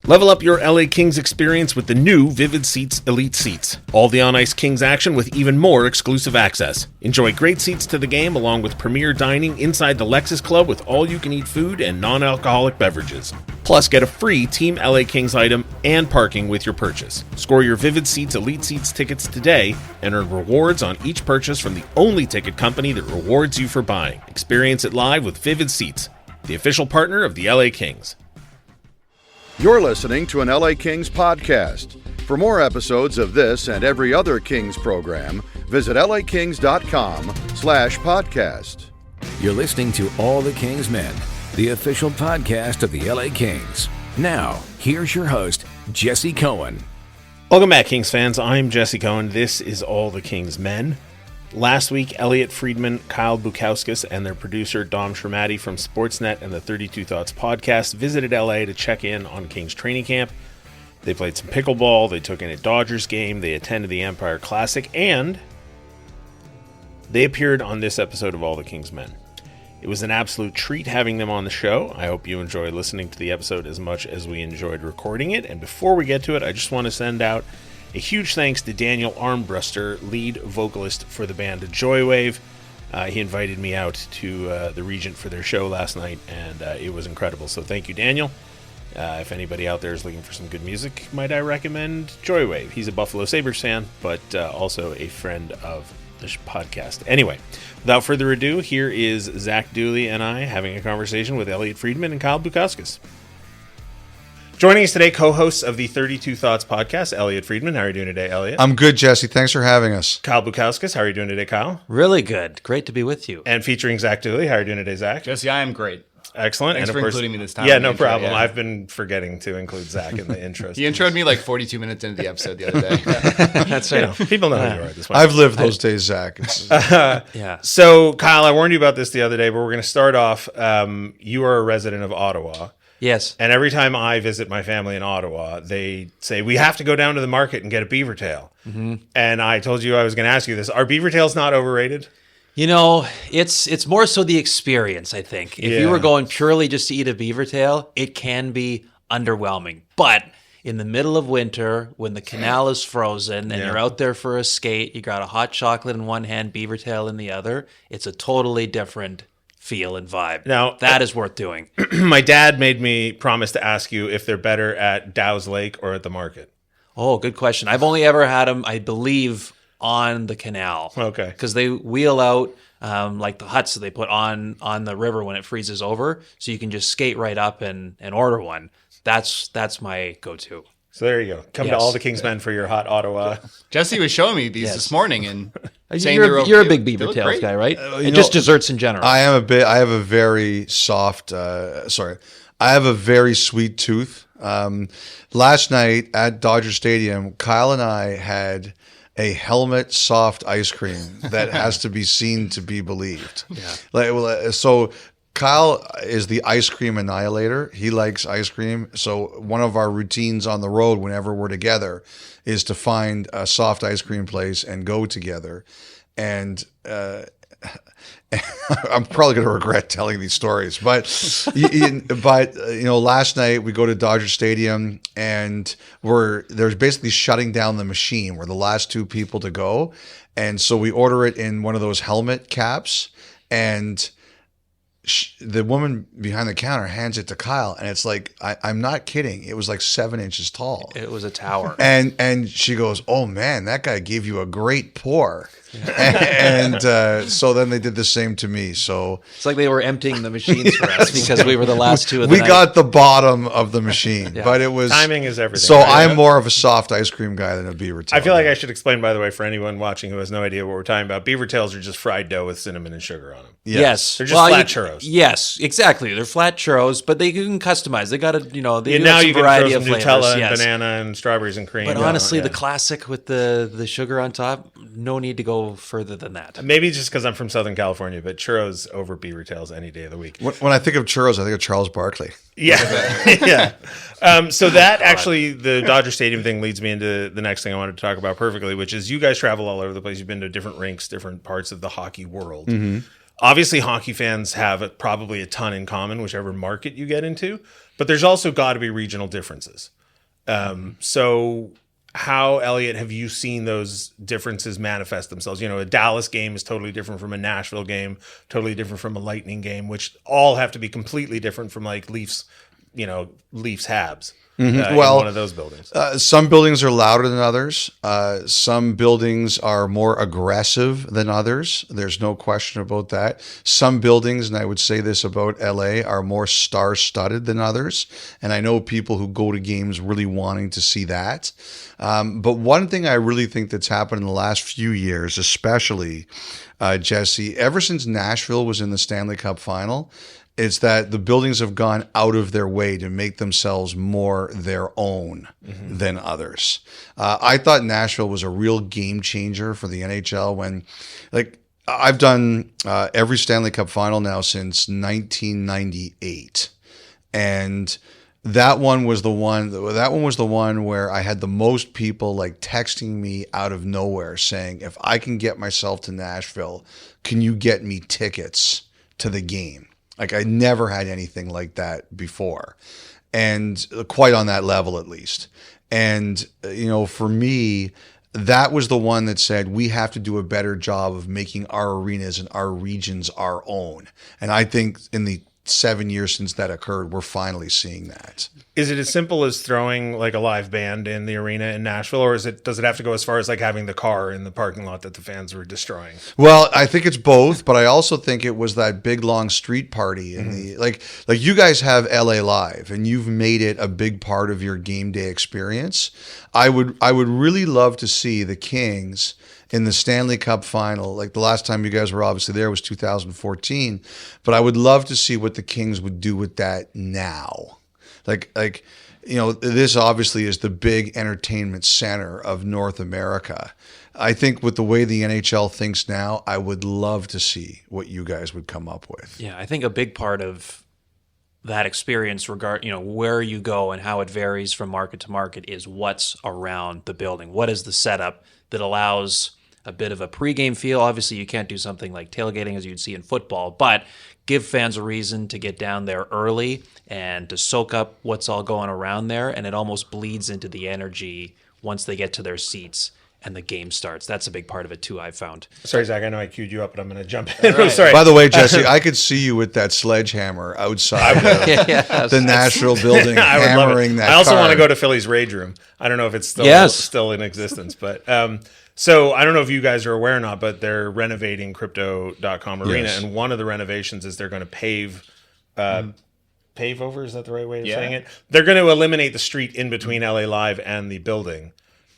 Level up your LA Kings experience with the new Vivid Seats Elite Seats. All the on-ice Kings action with even more exclusive access. Enjoy great seats to the game along with premier dining inside the Lexus Club with all-you-can-eat food and non-alcoholic beverages. Plus, get a free Team LA Kings item and parking with your purchase. Score your Vivid Seats Elite Seats tickets today and earn rewards on each purchase from the only ticket company that rewards you for buying. Experience it live with Vivid Seats, the official partner of the LA Kings. You're listening to an LA Kings podcast. For more episodes of this and every other Kings program, visit lakings.com/podcast. You're listening to All the Kings Men, the official podcast of the LA Kings. Now, here's your host, Jesse Cohen. Welcome back, Kings fans. I'm Jesse Cohen. This is All the Kings Men. Last week, Elliotte Friedman, Kyle Bukauskas, and their producer, Dom Shermatti from Sportsnet and the 32 Thoughts podcast visited LA to check in on Kings training camp. They played some pickleball, they took in a Dodgers game, they attended the Empire Classic, and they appeared on this episode of All the Kings Men. It was an absolute treat having them on the show. I hope you enjoyed listening to the episode as much as we enjoyed recording it. And before we get to it, I just want to send out a huge thanks to Daniel Armbruster, lead vocalist for the band Joywave. He invited me out to the Regent for their show last night, and it was incredible. So thank you, Daniel. If anybody out there is looking for some good music, might I recommend Joywave? He's a Buffalo Sabres fan, but also a friend of the podcast. Anyway, without further ado, here is Zach Dooley and I having a conversation with Elliotte Friedman and Kyle Bukauskas. Joining us today, co-hosts of the 32 Thoughts podcast, Elliotte Friedman. How are you doing today, Elliotte? I'm good, Jesse. Thanks for having us. Kyle Bukauskas. How are you doing today, Kyle? Really good. Great to be with you. And featuring Zach Dooley. How are you doing today, Zach? Jesse, I am great. Excellent. Thanks and of for course, including me this time. Yeah, no intro, problem. yeah. I've been forgetting to include Zach in the intros. He introed me like 42 minutes into the episode the other day. That's right. People know who you are at this point. I've lived those days, Zach. Yeah. So, Kyle, I warned you about this the other day, but we're going to start off. You are a resident of Ottawa. Yes. And every time I visit my family in Ottawa, they say, we have to go down to the market and get a beaver tail. Mm-hmm. And I told you I was going to ask you this. Are beaver tails not overrated? You know, it's more so the experience, I think. If you were going purely just to eat a beaver tail, it can be underwhelming. But in the middle of winter, when the canal is frozen and you're out there for a skate, you got a hot chocolate in one hand, beaver tail in the other, it's a totally different feel and vibe. Now, that is worth doing. My dad made me promise to ask you if they're better at Dow's Lake or at the market. Oh, good question. I've only ever had them, I believe, on the canal. Okay. Because they wheel out like the huts that they put on the river when it freezes over, so you can just skate right up and order one. That's my go-to. So there you go. Come to All the Kings Men for your hot Ottawa. Jesse was showing me these this morning and saying you're a big beaver tails guy, right? And just desserts in general. I am a bit. I have a very soft. I have a very sweet tooth. Last night at Dodger Stadium, Kyle and I had a helmet soft ice cream that has to be seen to be believed. Yeah. So Kyle is the ice cream annihilator. He likes ice cream. So one of our routines on the road whenever we're together is to find a soft ice cream place and go together. And I'm probably going to regret telling these stories, but last night we go to Dodger Stadium and there's basically shutting down the machine. We're the last two people to go, and so we order it in one of those helmet caps, and the woman behind the counter hands it to Kyle, and it's like, I'm not kidding, it was like 7 inches tall. It was a tower. And she goes, "Oh man, that guy gave you a great pour." And so then they did the same to me. So it's like they were emptying the machines for us because we were the last two of the we night. got the bottom of the machine, but it was timing is everything. So right? I'm more of a soft ice cream guy than a beaver tail. I feel like I should explain, by the way, for anyone watching who has no idea what we're talking about. Beaver tails are just fried dough with cinnamon and sugar on them. Yes. They're just flat churros. Yes, exactly. They're flat churros, but they can customize. They got a, they now have you some can variety throw of some flavors. Nutella and banana and strawberries and cream. But honestly, the classic with the sugar on top, no need to go further than that. Maybe just because I'm from Southern California, but churros over beaver tails any day of the week. When I think of churros, I think of Charles Barkley. Yeah. Yeah. So that actually, the Dodger Stadium thing leads me into the next thing I wanted to talk about perfectly, which is you guys travel all over the place. You've been to different rinks, different parts of the hockey world. Mm-hmm. Obviously, hockey fans have probably a ton in common, whichever market you get into, but there's also got to be regional differences. So how, Elliotte, have you seen those differences manifest themselves? A Dallas game is totally different from a Nashville game, totally different from a Lightning game, which all have to be completely different from like Leafs Habs. In one of those buildings. Some buildings are louder than others. Some buildings are more aggressive than others. There's no question about that. Some buildings, and I would say this about LA, are more star-studded than others. And I know people who go to games really wanting to see that. But one thing I really think that's happened in the last few years, especially, Jesse, ever since Nashville was in the Stanley Cup final, it's that the buildings have gone out of their way to make themselves more their own than others. I thought Nashville was a real game changer for the NHL when, like, I've done every Stanley Cup final now since 1998. And that one was the one where I had the most people like texting me out of nowhere saying, if I can get myself to Nashville, can you get me tickets to the game? Like, I never had anything like that before, and quite on that level at least. And, for me, that was the one that said we have to do a better job of making our arenas and our regions our own. And I think in the 7 years since that occurred, we're finally seeing that. Is it as simple as throwing like a live band in the arena in Nashville, or does it have to go as far as like having the car in the parking lot that the fans were destroying? Well, I think it's both, but I also think it was that big long street party in the like you guys have LA Live and you've made it a big part of your game day experience. I would really love to see the Kings in the Stanley Cup final. Like the last time you guys were obviously there was 2014, but I would love to see what the Kings would do with that now. Like this obviously is the big entertainment center of North America. I think with the way the NHL thinks now, I would love to see what you guys would come up with. Yeah, I think a big part of that experience where you go and how it varies from market to market is what's around the building. What is the setup that allows a bit of a pregame feel? Obviously, you can't do something like tailgating as you'd see in football, but give fans a reason to get down there early and to soak up what's all going around there, and it almost bleeds into the energy once they get to their seats and the game starts. That's a big part of it too, I've found. Sorry, Zach, I know I queued you up, but I'm going to jump in. Right. Sorry. By the way, Jesse, I could see you with that sledgehammer outside the Nashville building, I would love it. that I also car. want to go to Philly's Rage Room. I don't know if it's still in existence, but so I don't know if you guys are aware or not, but they're renovating Crypto.com Arena, Yes. and one of the renovations is they're going to pave over, is that the right way of saying it? They're going to eliminate the street in between LA Live and the building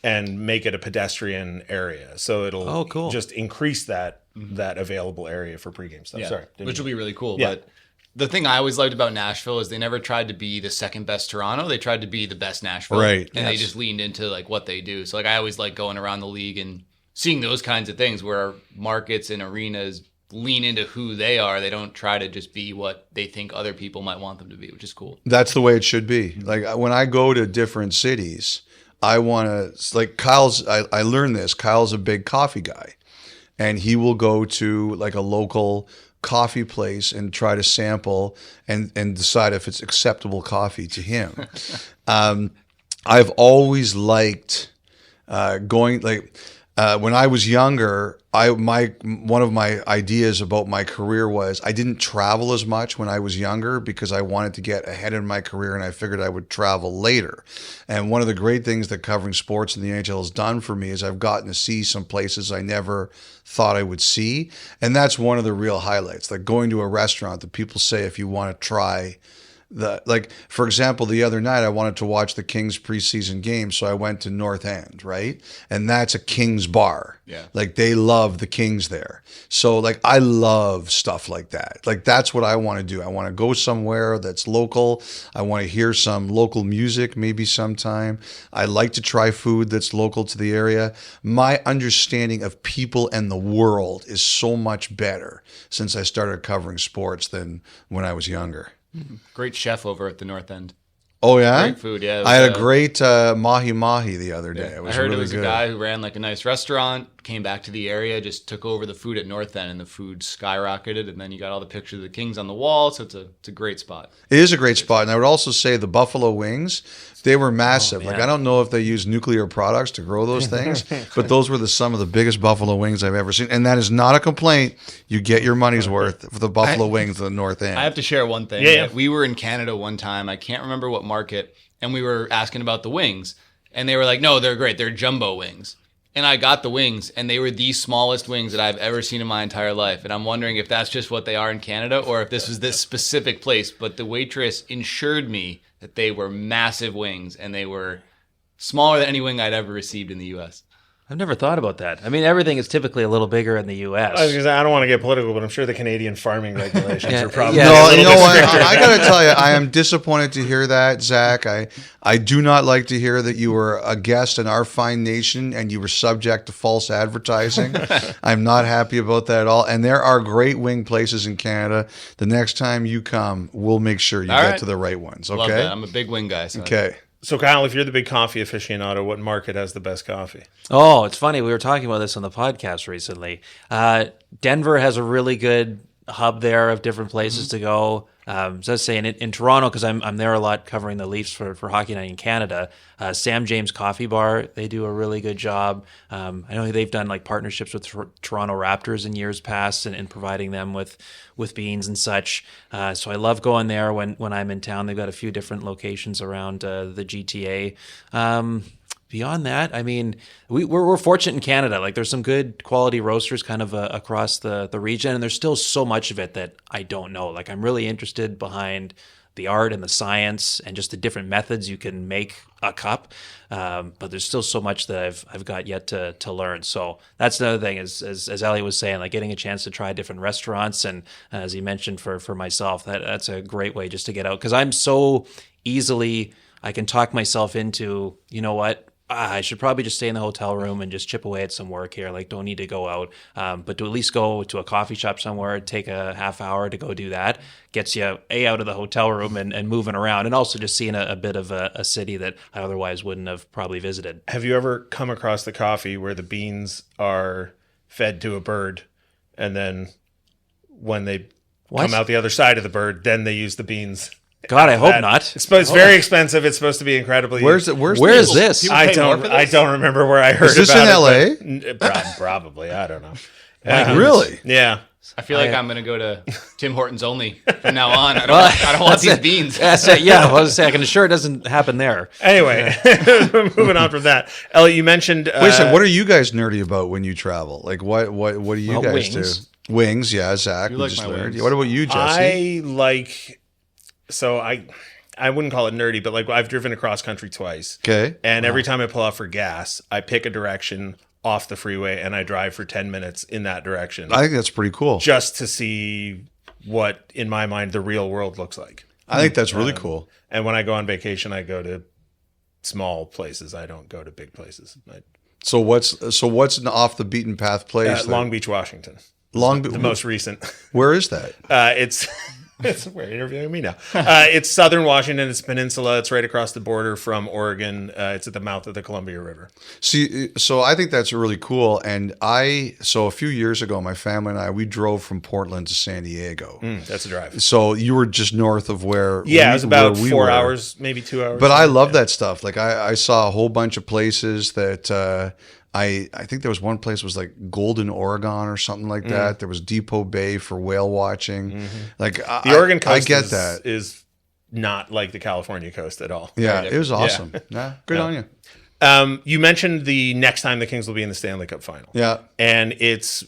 and make it a pedestrian area. So it'll just increase that available area for pregame stuff. Yeah, Sorry. which will be really cool. Yeah. But the thing I always liked about Nashville is they never tried to be the second best Toronto. They tried to be the best Nashville. Right. And they just leaned into like what they do. So like I always like going around the league and seeing those kinds of things where markets and arenas lean into who they are. They don't try to just be what they think other people might want them to be, which is cool. That's the way it should be. Like when I go to different cities, I want to, like Kyle's, I learned this. Kyle's a big coffee guy, and he will go to like a local coffee place and try to sample and decide if it's acceptable coffee to him. I've always liked going, like when I was younger, one of my ideas about my career was I didn't travel as much when I was younger because I wanted to get ahead in my career, and I figured I would travel later. And one of the great things that covering sports in the NHL has done for me is I've gotten to see some places I never thought I would see. And that's one of the real highlights, like going to a restaurant that people say if you want to try for example, the other night I wanted to watch the Kings preseason game, so I went to North End, right? And that's a Kings bar. Yeah. Like they love the Kings there. So like I love stuff like that. Like that's what I want to do. I want to go somewhere that's local. I want to hear some local music maybe sometime. I like to try food that's local to the area. My understanding of people and the world is so much better since I started covering sports than when I was younger. Great chef over at the North End. Oh, yeah? Great food, yeah. I had a great mahi-mahi the other day. It was I heard really it was good. a guy who ran like a nice restaurant, came back to the area, just took over the food at North End, and the food skyrocketed. And then you got all the pictures of the Kings on the wall. So it's a great spot. It is a great spot. And I would also say the buffalo wings, they were massive. Like, I don't know if they use nuclear products to grow those things, but those were some of the biggest buffalo wings I've ever seen. And that is not a complaint. You get your money's worth for the buffalo wings at the North End. I have to share one thing. Yeah. We were in Canada one time. I can't remember what market. And we were asking about the wings. And they were like, no, they're great. They're jumbo wings. And I got the wings, and they were the smallest wings that I've ever seen in my entire life. And I'm wondering if that's just what they are in Canada or if this was this specific place. But the waitress assured me that they were massive wings, and they were smaller than any wing I'd ever received in the U.S. I've never thought about that. I mean, everything is typically a little bigger in the U.S. I was gonna say, I don't want to get political, but I'm sure the Canadian farming regulations are probably No, you know what? I got to tell you, I am disappointed to hear that, Zach. I do not like to hear that you were a guest in our fine nation and you were subject to false advertising. I'm not happy about that at all. And there are great wing places in Canada. The next time you come, we'll make sure you get to the right ones. Okay. Love that. I'm a big wing guy. So Okay. So, Kyle, if you're the big coffee aficionado, what market has the best coffee? Oh, it's funny. We were talking about this on the podcast recently. Denver has a really good hub there of different places to go. So I was saying in Toronto, because I'm there a lot covering the Leafs for Hockey Night in Canada. Sam James Coffee Bar, they do a really good job. I know they've done like partnerships with Toronto Raptors in years past and providing them with beans and such. So I love going there when I'm in town. They've got a few different locations around the GTA. Beyond that, I mean, we're fortunate in Canada. Like, there's some good quality roasters kind of across the region, and there's still so much of it that I don't know. Like, I'm really interested behind the art and the science and just the different methods you can make a cup. But there's still so much that I've got yet to learn. So that's another thing, as Elliotte was saying, like getting a chance to try different restaurants. And as he mentioned for myself, that's a great way just to get out. Because I'm so easily, I can talk myself into, you know what, I should probably just stay in the hotel room and just chip away at some work here. Like, don't need to go out. But to at least go to a coffee shop somewhere, take a half hour to go do that, gets you out of the hotel room and moving around, and also just seeing a bit of a city that I otherwise wouldn't have probably visited. Have you ever come across the coffee where the beans are fed to a bird, and then when they come out the other side of the bird, then they use the beans? God, I hope not. It's very expensive. It's supposed to be incredibly. Where is this? I don't remember where I heard Is this about in it. Probably. I don't know. Really? Yeah. I feel like I'm going to go to Tim Hortons only from now on. I don't want these beans. Yeah, I was saying, I can assure it doesn't happen there. Anyway, moving on from that. Elliotte, you mentioned... Wait a second, what are you guys nerdy about when you travel? Like, what do you guys wings. do? Wings, yeah, Zach. You like my wings. What about you, Jesse? I like... So I wouldn't call it nerdy, but like I've driven across country twice. Okay. And every time I pull out for gas, I pick a direction off the freeway and I drive for 10 minutes in that direction. I think that's pretty cool. Just to see what, in my mind, the real world looks like. I think that's really cool. And when I go on vacation, I go to small places. I don't go to big places. So what's an off the beaten path place? Long Beach, Washington. The most recent. Where is that? It's we're interviewing me now. It's southern Washington. It's peninsula. It's right across the border from Oregon. It's at the mouth of the Columbia River. See, so I think that's really cool. And so a few years ago, my family and I, we drove from Portland to San Diego. That's a drive. So you were just north of where it was about 4 were. hours, maybe 2 hours. But I love that stuff. Like I saw a whole bunch of places that I think there was one place was like Golden, Oregon or something like that. There was Depot Bay for whale watching. Like the Oregon coast that is not like the California coast at all. Yeah, it was awesome. Yeah, good on you. You mentioned the next time the Kings will be in the Stanley Cup final. Yeah. And it's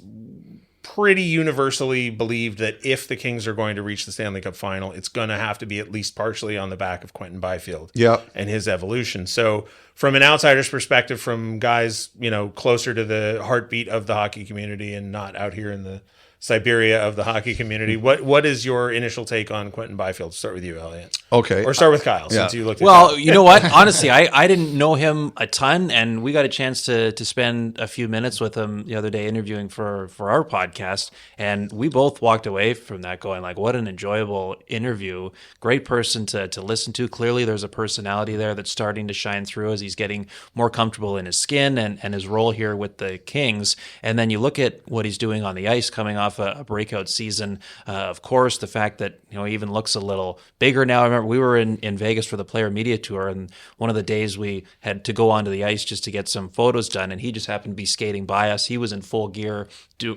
pretty universally believed that if the Kings are going to reach the Stanley Cup final, it's going to have to be at least partially on the back of Quinton Byfield and his evolution. So from an outsider's perspective, from guys, closer to the heartbeat of the hockey community and not out here in the Siberia of the hockey community. What is your initial take on Quinton Byfield? Start with you, Elliotte. Okay. Or start with Kyle, since you looked at Well, Kyle. you know what? Honestly, I didn't know him a ton, and we got a chance to spend a few minutes with him the other day interviewing for our podcast, and we both walked away from that going like, what an enjoyable interview. Great person to listen to. Clearly, there's a personality there that's starting to shine through as he's getting more comfortable in his skin and his role here with the Kings. And then you look at what he's doing on the ice coming off a breakout season. Of course, the fact that he even looks a little bigger now. I remember we were in Vegas for the Player Media Tour, and one of the days we had to go onto the ice just to get some photos done, and he just happened to be skating by us. He was in full gear,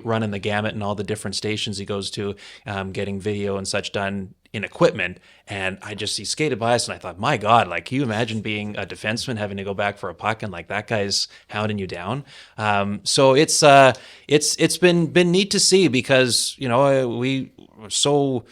running the gamut in all the different stations he goes to, getting video and such done in equipment. And he skated by us, and I thought, my God, like, can you imagine being a defenseman having to go back for a puck and like that guy's hounding you down? So it's been neat to see, because we so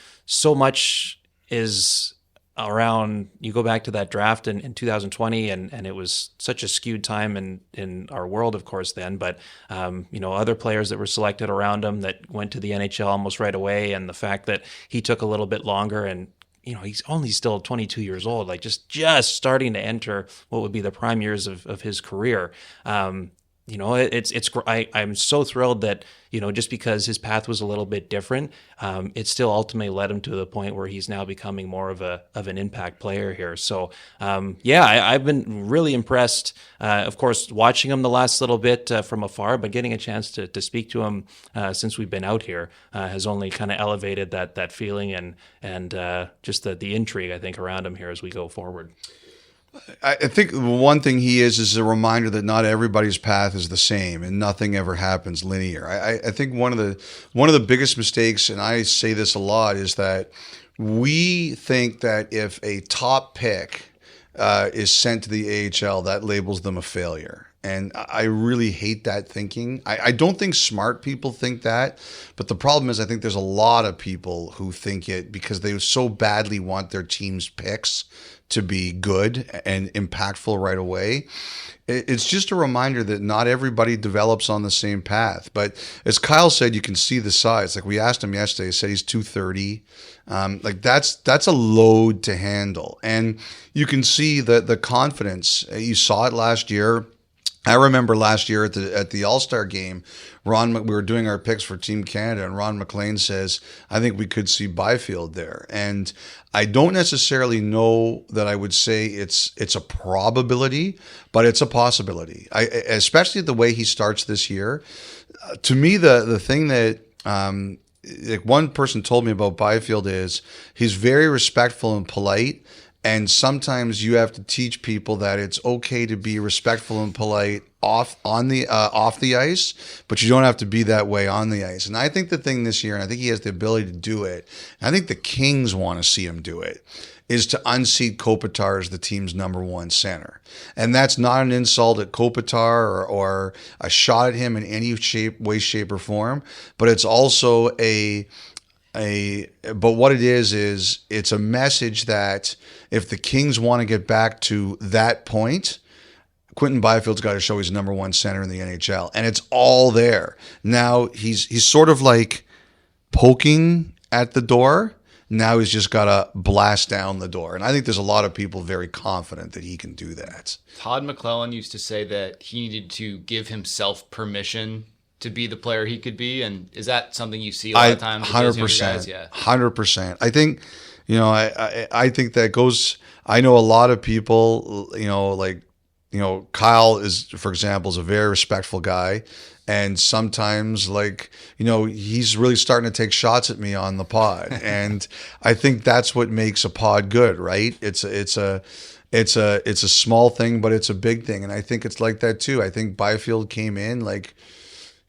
much is around. You go back to that draft in 2020, and it was such a skewed time in our world, of course, then. But other players that were selected around him that went to the NHL almost right away, and the fact that he took a little bit longer, and he's only still 22 years old, like just starting to enter what would be the prime years of his career. I'm so thrilled that, just because his path was a little bit different, it still ultimately led him to the point where he's now becoming more of an impact player here. So, I've been really impressed, of course, watching him the last little bit from afar, but getting a chance to speak to him since we've been out here has only kind of elevated that feeling and just the intrigue, I think, around him here as we go forward. I think one thing he is a reminder that not everybody's path is the same, and nothing ever happens linear. I think one of the biggest mistakes, and I say this a lot, is that we think that if a top pick is sent to the AHL, that labels them a failure. And I really hate that thinking. I don't think smart people think that, but the problem is I think there's a lot of people who think it because they so badly want their team's picks to be good and impactful right away. It's just a reminder that not everybody develops on the same path. But as Kyle said, you can see the size. Like we asked him yesterday, he said he's 230. That's a load to handle. And you can see the confidence. You saw it last year. I remember last year at the All-Star game, we were doing our picks for Team Canada, and Ron McLean says, I think we could see Byfield there. And I don't necessarily know that I would say it's a probability, but it's a possibility. Especially the way he starts this year. To me, the thing that like one person told me about Byfield is he's very respectful and polite. And sometimes you have to teach people that it's okay to be respectful and polite off the ice, but you don't have to be that way on the ice. And I think the thing this year, and I think he has the ability to do it, and I think the Kings want to see him do it, is to unseat Kopitar as the team's number one center. And that's not an insult at Kopitar or a shot at him in any way, shape, or form, but it's also but what it is it's a message that if the Kings want to get back to that point, Quinton Byfield's got to show he's number one center in the NHL, and it's all there. Now he's sort of like poking at the door. Now he's just got to blast down the door. And I think there's a lot of people very confident that he can do that. Todd McClellan used to say that he needed to give himself permission to be the player he could be, and is that something you see a lot of times? 100%. Yeah, 100%. I think, I think that goes. I know a lot of people. Kyle is, for example, is a very respectful guy, and sometimes, he's really starting to take shots at me on the pod, and I think that's what makes a pod good, right? It's a small thing, but it's a big thing, and I think it's like that too. I think Byfield came in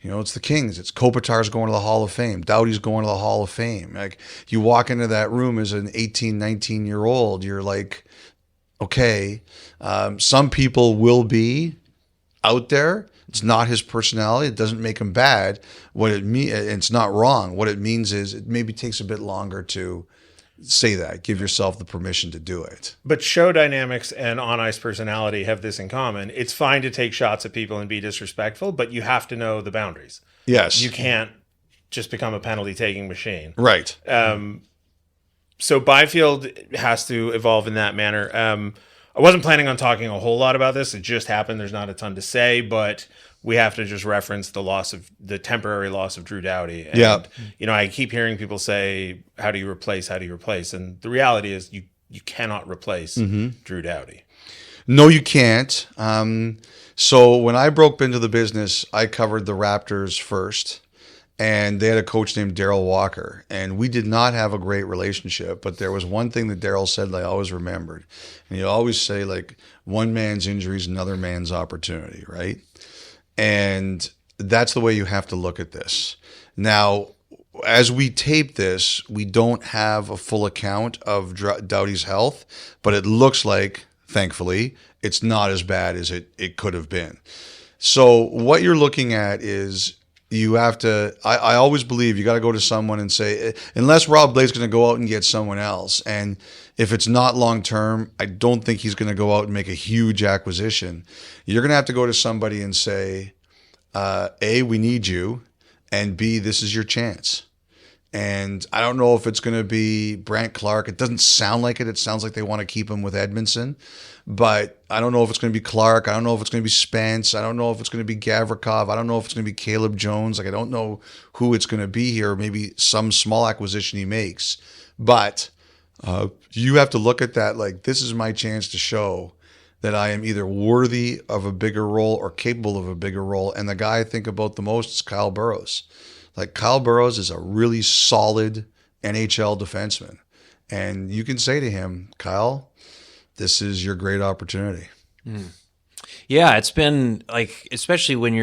it's the Kings. It's Kopitar's going to the Hall of Fame. Doughty's going to the Hall of Fame. Like, you walk into that room as an 18, 19-year-old, you're like, okay, some people will be out there. It's not his personality. It doesn't make him bad. It's not wrong. What it means is it maybe takes a bit longer to say that. Give yourself the permission to do it. But show dynamics and on-ice personality have this in common. It's fine to take shots at people and be disrespectful, but you have to know the boundaries. Yes. You can't just become a penalty taking machine. Right. So Byfield has to evolve in that manner. I wasn't planning on talking a whole lot about this. It just happened. There's not a ton to say, but we have to just reference the temporary loss of Drew Doughty. And, Yeah. I keep hearing people say, how do you replace? And the reality is you cannot replace Drew Doughty. No, you can't. So when I broke into the business, I covered the Raptors first. And they had a coach named Daryl Walker. And we did not have a great relationship. But there was one thing that Daryl said that I always remembered. And he always say, like, one man's injury is another man's opportunity, right? And that's the way you have to look at this. Now, as we tape this, we don't have a full account of Doughty's health. But it looks like, thankfully, it's not as bad as it could have been. So what you're looking at is... you have to, I always believe you got to go to someone and say, unless Rob Blake's going to go out and get someone else. And if it's not long term, I don't think he's going to go out and make a huge acquisition. You're going to have to go to somebody and say, A, we need you. And B, this is your chance. And I don't know if it's going to be Brandt Clarke. It doesn't sound like it. It sounds like they want to keep him with Edmondson. But I don't know if it's going to be Clarke. I don't know if it's going to be Spence. I don't know if it's going to be Gavrikov. I don't know if it's going to be Caleb Jones. Like, I don't know who it's going to be here. Maybe some small acquisition he makes. But you have to look at that like, this is my chance to show that I am either worthy of a bigger role or capable of a bigger role. And the guy I think about the most is Kyle Burroughs. Like, Kyle Burroughs is a really solid NHL defenseman. And you can say to him, Kyle, this is your great opportunity. Yeah, it's been like, especially when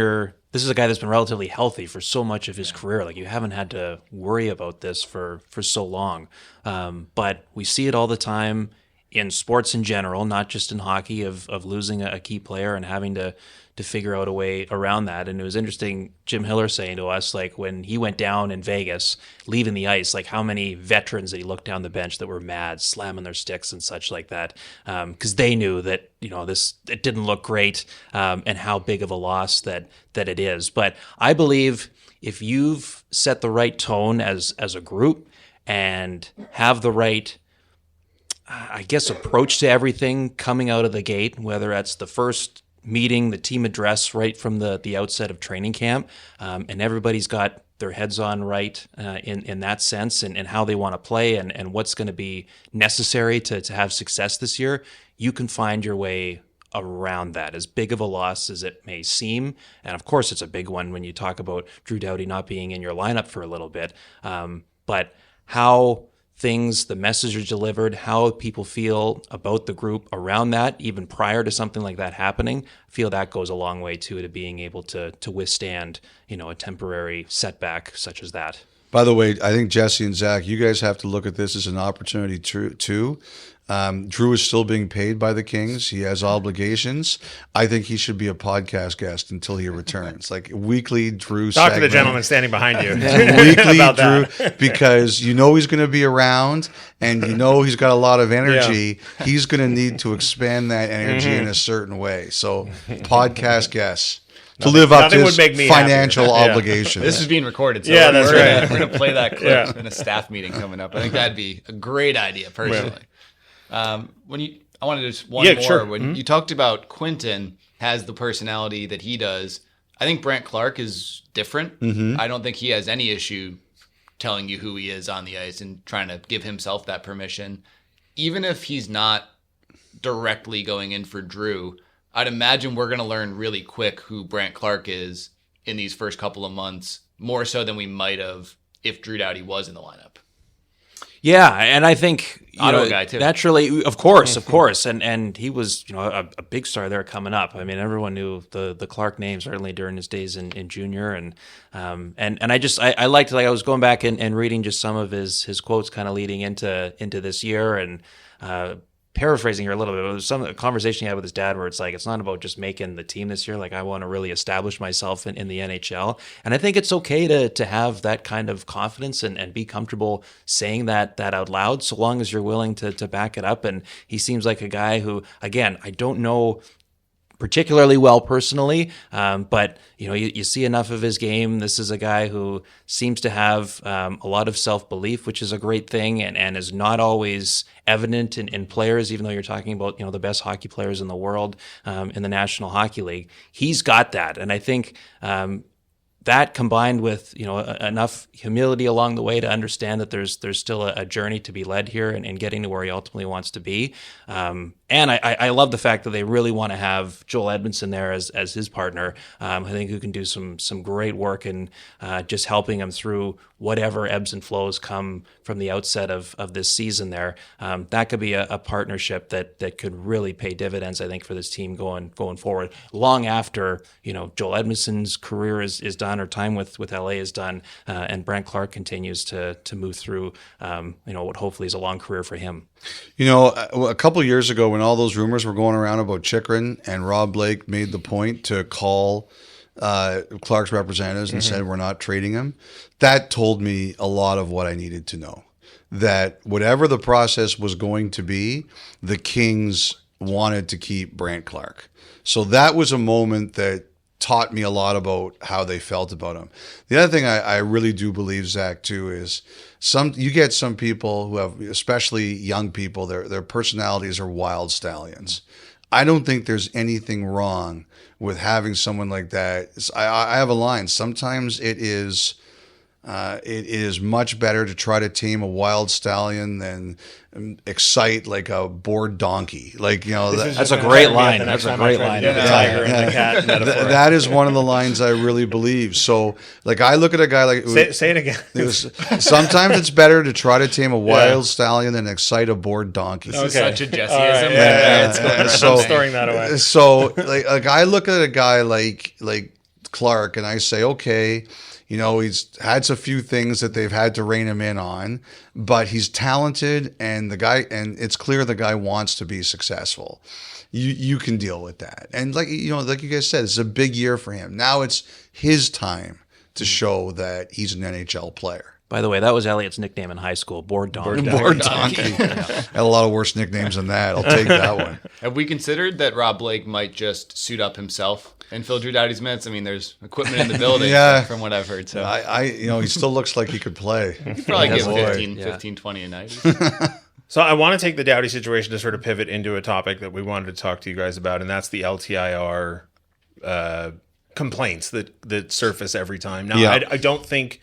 this is a guy that's been relatively healthy for so much of his career. Like, you haven't had to worry about this for so long. But we see it all the time in sports in general, not just in hockey, of losing a key player and having to figure out a way around that. And it was interesting, Jim Hiller saying to us, like, when he went down in Vegas, leaving the ice, like, how many veterans that he looked down the bench that were mad, slamming their sticks and such like that, because they knew that, it didn't look great, and how big of a loss that it is. But I believe if you've set the right tone as a group and have the right, I guess, approach to everything coming out of the gate, whether that's the first meeting, the team address right from the outset of training camp, and everybody's got their heads on right in that sense, and how they want to play and what's going to be necessary to have success this year, you can find your way around that, as big of a loss as it may seem. And of course, it's a big one when you talk about Drew Doughty not being in your lineup for a little bit. But how the message is delivered, how people feel about the group around that, even prior to something like that happening, I feel that goes a long way to being able to withstand, a temporary setback such as that. By the way, I think Jesse and Zach, you guys have to look at this as an opportunity too. Drew is still being paid by the Kings. He has obligations. I think he should be a podcast guest until he returns. Like, weekly Drew Talk segment. to the gentleman standing behind you. Weekly about Drew, that. because he's going to be around and he's got a lot of energy. Yeah. He's going to need to expand that energy in a certain way. So, podcast guests. To live up to his financial obligations. This is being recorded, so that's right. We're going to play that clip in a staff meeting coming up. I think that'd be a great idea, personally. I wanted to just one more. Sure. When you talked about Quinton has the personality that he does, I think Brandt Clarke is different. I don't think he has any issue telling you who he is on the ice and trying to give himself that permission. Even if he's not directly going in for Drew, I'd imagine we're going to learn really quick who Brandt Clarke is in these first couple of months, more so than we might have if Drew Doughty was in the lineup. Yeah, and I think Ottawa guy too. Naturally, of course, and he was a big star there coming up. I mean, everyone knew the Clarke name certainly during his days in junior, and I liked, like, I was going back and reading just some of his quotes kind of leading into this year, and paraphrasing here a little bit, it was some conversation he had with his dad where it's like, it's not about just making the team this year. Like, I want to really establish myself in the NHL. And I think it's okay to have that kind of confidence and be comfortable saying that out loud, so long as you're willing to back it up. And he seems like a guy who, again, I don't know particularly well personally, but you see enough of his game. This is a guy who seems to have a lot of self-belief, which is a great thing, and is not always evident in players, even though you're talking about the best hockey players in the world in the National Hockey League. He's got that, and I think that combined with enough humility along the way to understand that there's still a journey to be led here and getting to where he ultimately wants to be. And I love the fact that they really want to have Joel Edmondson there as his partner. I think who can do some great work in just helping him through whatever ebbs and flows come from the outset of this season there. That could be a partnership that could really pay dividends, I think, for this team going forward, long after Joel Edmondson's career is done or time with LA is done, and Brandt Clarke continues to move through what hopefully is a long career for him. A couple of years ago when all those rumors were going around about Chychrun, and Rob Blake made the point to call Clarke's representatives and said we're not trading him, that told me a lot of what I needed to know. That whatever the process was going to be, the Kings wanted to keep Brandt Clarke. So that was a moment that taught me a lot about how they felt about him. The other thing I really do believe, Zach, too, is you get some people who have, especially young people, their personalities are wild stallions. I don't think there's anything wrong with having someone like that. I have a line. Sometimes it is much better to try to tame a wild stallion than excite like a bored donkey. That's a great line. That's a great line. The tiger and the cat metaphor. That is one of the lines I really believe. So, I look at a guy like say it again. Sometimes it's better to try to tame a wild stallion than excite a bored donkey. This is such a Jesseism. So I'm storing that away. So, I look at a guy like Clarke, and I say, okay. He's had a few things that they've had to rein him in on, but he's talented, and it's clear the guy wants to be successful. You can deal with that. And like you guys said, it's a big year for him. Now it's his time to show that he's an NHL player. By the way, that was Elliotte's nickname in high school, Bored Donkey. Bored Donkey. Had a lot of worse nicknames than that. I'll take that one. Have we considered that Rob Blake might just suit up himself and fill Drew Doughty's minutes? I mean, there's equipment in the building from what I've heard. So he still looks like he could play. He'd probably give 15, 20 a night. So I want to take the Doughty situation to sort of pivot into a topic that we wanted to talk to you guys about, and that's the LTIR complaints that surface every time. Now, I don't think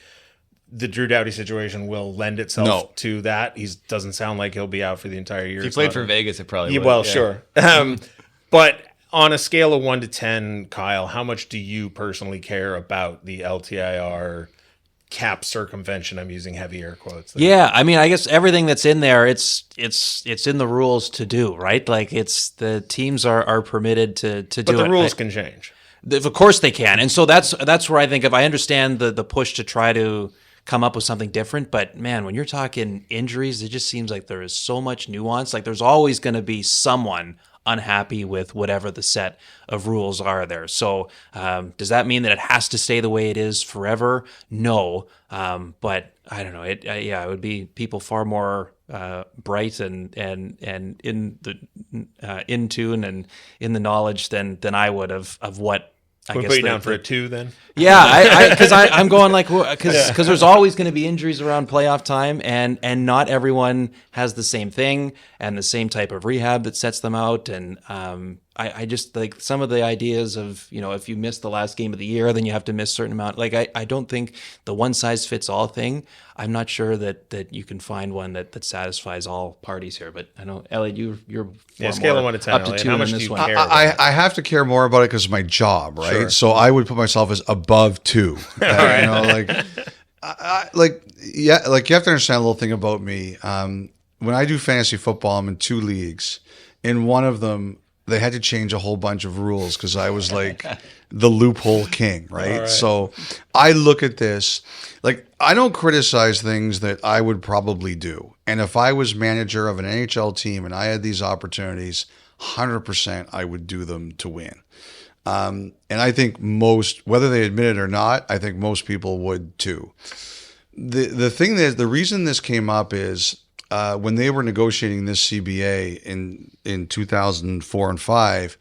the Drew Doughty situation will lend itself to that. He doesn't sound like he'll be out for the entire year. If he played for Vegas, it probably would. Well, sure. But on a scale of 1 to 10, Kyle, how much do you personally care about the LTIR cap circumvention? I'm using heavy air quotes there. Yeah, I mean, I guess everything that's in there, it's in the rules to do, right? It's the teams are permitted to do it. But the rules can change. Of course they can. And so that's where I think, if I understand the push to try to come up with something different, but man, when you're talking injuries, it just seems like there is so much nuance. There's always going to be someone unhappy with whatever the set of rules are there. So does that mean that it has to stay the way it is forever? No. But I don't know. It would be people far more bright and in tune and in the knowledge than I would of what. We'll put you down for a 2 then. Yeah, because I'm going because there's always going to be injuries around playoff time, and not everyone has the same thing and the same type of rehab that sets them out. And I just some of the ideas of if you miss the last game of the year, then you have to miss a certain amount. I don't think the one size fits all thing. I'm not sure that you can find one that satisfies all parties here. But I know, Elliot, you're scale of 1 to 10. up to Elliot, 2 how much in do this you one. care about? I have to care more about it because of my job, right? Sure. So I would put myself as above 2. You have to understand a little thing about me. When I do fantasy football, I'm in 2 leagues. In one of them, they had to change a whole bunch of rules because I was the loophole king, right? So I look at this, I don't criticize things that I would probably do. And if I was manager of an NHL team and I had these opportunities, 100% I would do them to win. And I think most, whether they admit it or not, I think most people would too. The reason this came up is when they were negotiating this CBA in 2004 and 5,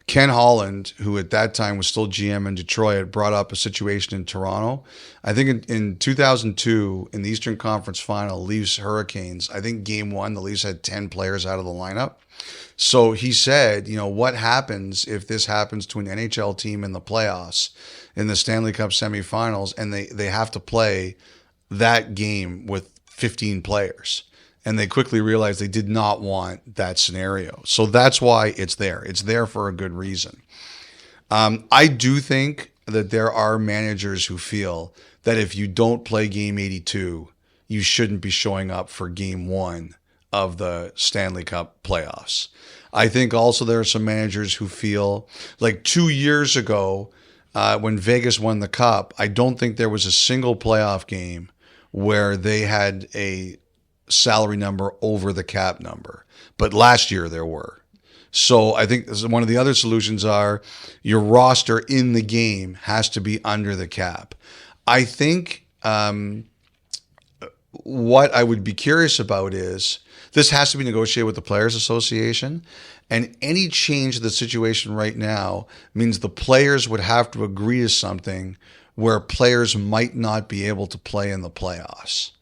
Ken Holland, who at that time was still GM in Detroit, brought up a situation in Toronto. I think in 2002, in the Eastern Conference Final, Leafs Hurricanes, I think game 1, the Leafs had 10 players out of the lineup. So he said, what happens if this happens to an NHL team in the playoffs, in the Stanley Cup semifinals, and they have to play that game with 15 players? And they quickly realized they did not want that scenario. So that's why it's there. It's there for a good reason. I do think that there are managers who feel that if you don't play game 82, you shouldn't be showing up for game 1 of the Stanley Cup playoffs. I think also there are some managers who feel like 2 years ago, when Vegas won the Cup, I don't think there was a single playoff game where they had a salary number over the cap number. But last year there were. So I think one of the other solutions are your roster in the game has to be under the cap. I think what I would be curious about is this has to be negotiated with the Players Association. And any change to the situation right now means the players would have to agree to something where players might not be able to play in the playoffs.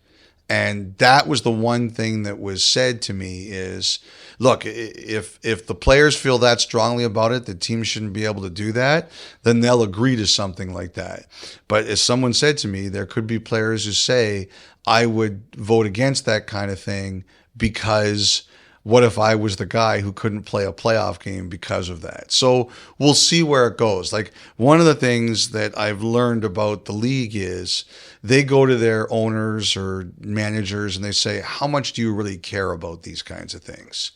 And that was the one thing that was said to me is, look, if the players feel that strongly about it, the team shouldn't be able to do that, then they'll agree to something like that. But as someone said to me, there could be players who say, I would vote against that kind of thing because what if I was the guy who couldn't play a playoff game because of that? So we'll see where it goes. Like, one of the things that I've learned about the league is they go to their owners or managers and they say, how much do you really care about these kinds of things?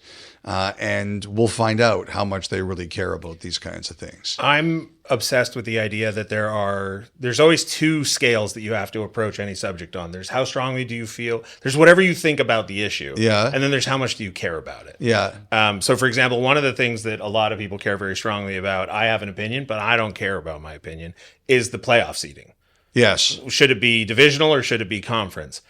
And we'll find out how much they really care about these kinds of things. I'm obsessed with the idea that there's always two scales that you have to approach any subject on. There's how strongly do you feel, there's whatever you think about the issue. Yeah. And then there's how much do you care about it. Yeah. So for example, one of the things that a lot of people care very strongly about, I have an opinion, but I don't care about my opinion, is the playoff seeding. Yes. Should it be divisional or should it be conference?